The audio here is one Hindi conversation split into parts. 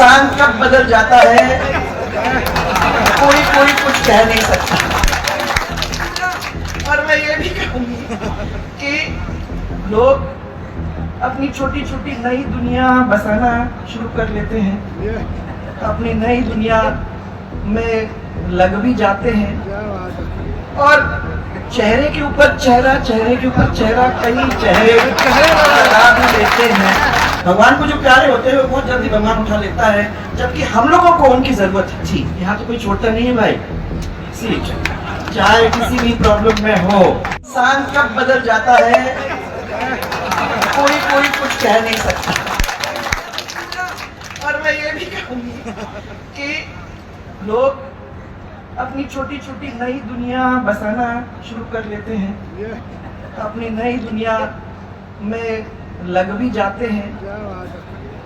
इंसान कब बदल जाता है कोई कोई कुछ कह नहीं सकता। और मैं ये भी कहूंगी कि लोग अपनी छोटी छोटी नई दुनिया बसाना शुरू कर लेते हैं, अपनी नई दुनिया में लग भी जाते हैं और चेहरे के ऊपर चेहरा, चेहरे के ऊपर चेहरा, कई चेहरे लगा भी लेते हैं। भगवान को जो प्यारे होते हैं वो बहुत जल्दी भगवान उठा लेता है, जबकि हम लोगों को उनकी जरूरत थी। यहाँ तो कोई छोड़ता नहीं है भाई, चाहे किसी भी प्रॉब्लम में हो। इंसान कब बदल जाता है कोई कोई कुछ कह नहीं सकता। और मैं ये भी कहूंगी कि लोग अपनी छोटी छोटी नई दुनिया बसाना शुरू कर लेते हैं, अपनी नई दुनिया में लग भी जाते हैं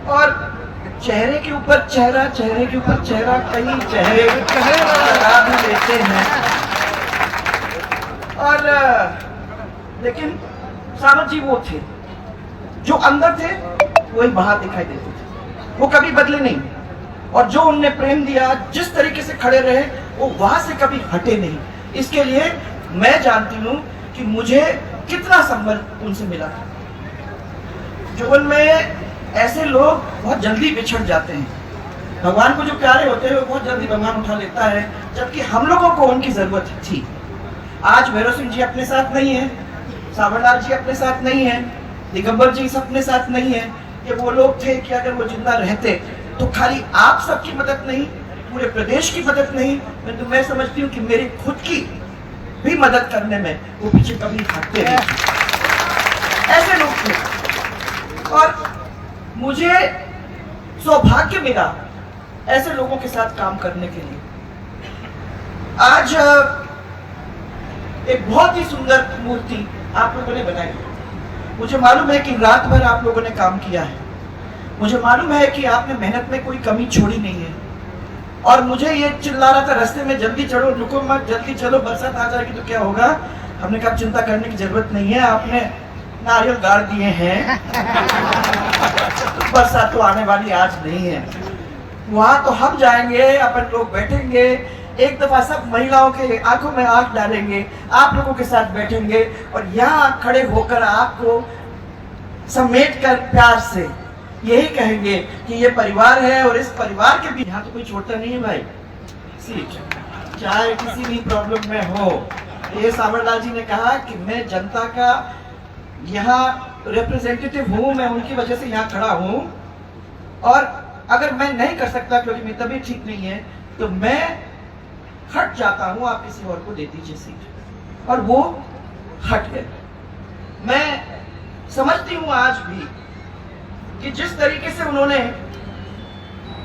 और चेहरे के ऊपर चेहरा, चेहरे के ऊपर चेहरा, कई चेहरे लगा भी लेते हैं। और लेकिन सामत जी वो थे जो अंदर थे वही बाहर दिखाई देते थे, वो कभी बदले नहीं। और जो उनने प्रेम दिया, जिस तरीके से खड़े रहे, वो वहां से कभी हटे नहीं। इसके लिए मैं जानती हूँ कि मुझे कितना संबल उनसे मिला था। जीवन में ऐसे लोग बहुत जल्दी बिछड़ जाते हैं। भगवान को जो प्यारे होते हैं वो बहुत जल्दी भगवान उठा लेता है, जबकि हम लोगों को उनकी जरूरत थी। आज भैरव सिंह जी अपने साथ नहीं है, सावरलाल जी अपने साथ नहीं है, दिगंबर जी अपने साथ नहीं है। ये वो लोग थे कि अगर वो जिंदा रहते तो खाली आप सबकी मदद नहीं, पूरे प्रदेश की मदद नहीं, तो मैं समझती हूँ कि मेरी खुद की भी मदद करने में वो पीछे कभी हटते नहीं। ऐसे लोग थे और मुझे सौभाग्य मिला ऐसे लोगों के साथ काम करने के लिए। आज एक बहुत ही सुंदर मूर्ति आप लोगों ने बनाई। मुझे मालूम है कि रात भर आप लोगों ने काम किया है, मुझे मालूम है कि आपने मेहनत में कोई कमी छोड़ी नहीं है। और मुझे ये चिल्ला रहा था रास्ते में, जल्दी चढ़ो, रुको मत, जल्दी चलो, बरसात आ जाएगी तो क्या होगा। हमने कहा चिंता करने की जरूरत नहीं है, आपने नारियल गाड़ दिए हैं बरसात तो आने वाली आज नहीं है। वहां तो हम जाएंगे, अपन लोग बैठेंगे, एक दफा सब महिलाओं के आंखों में आंख डालेंगे, आप लोगों के साथ बैठेंगे और यहाँ खड़े होकर आपको समेट कर प्यार से यही कहेंगे कि ये परिवार है और इस परिवार के भी। यहाँ तो कोई छोड़ता नहीं है भाई, चाहे किसी भी प्रॉब्लम में हो। ये सावरलाल जी ने कहा कि मैं जनता का यहाँ रिप्रेजेंटेटिव हूँ, मैं उनकी वजह से यहाँ खड़ा हूँ और अगर मैं नहीं कर सकता क्योंकि मेरी तबीयत ठीक नहीं है तो मैं हट जाता हूँ, आप किसी और को दे दीजिए सीट। और वो हट गए। मैं समझती हूँ आज भी कि जिस तरीके से उन्होंने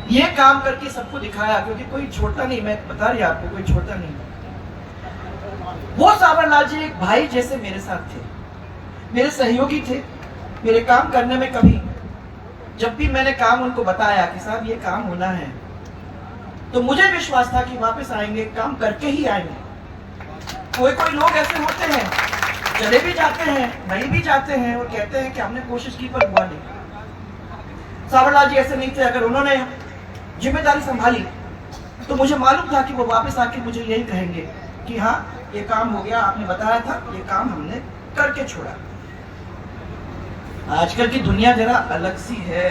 ये काम करके सबको दिखाया, क्योंकि कोई छोड़ता नहीं, मैं बता रही आपको, कोई छोड़ता नहीं। वो सावरलाल जी एक भाई जैसे मेरे साथ थे, मेरे सहयोगी थे। मेरे काम करने में कभी जब भी मैंने काम उनको बताया कि साहब ये काम होना है, तो मुझे विश्वास था कि वापस आएंगे, काम करके ही आएंगे। कोई कोई लोग ऐसे होते हैं, चले भी जाते हैं, नहीं भी जाते हैं और कहते हैं कि हमने कोशिश की पर हुआ नहीं। सावरलाल जी ऐसे नहीं थे। अगर उन्होंने जिम्मेदारी संभाली तो मुझे मालूम था कि वो वापस आके मुझे यही कहेंगे कि हाँ ये काम हो गया, आपने बताया था, ये काम हमने करके छोड़ा। आजकल की दुनिया जरा अलग सी है।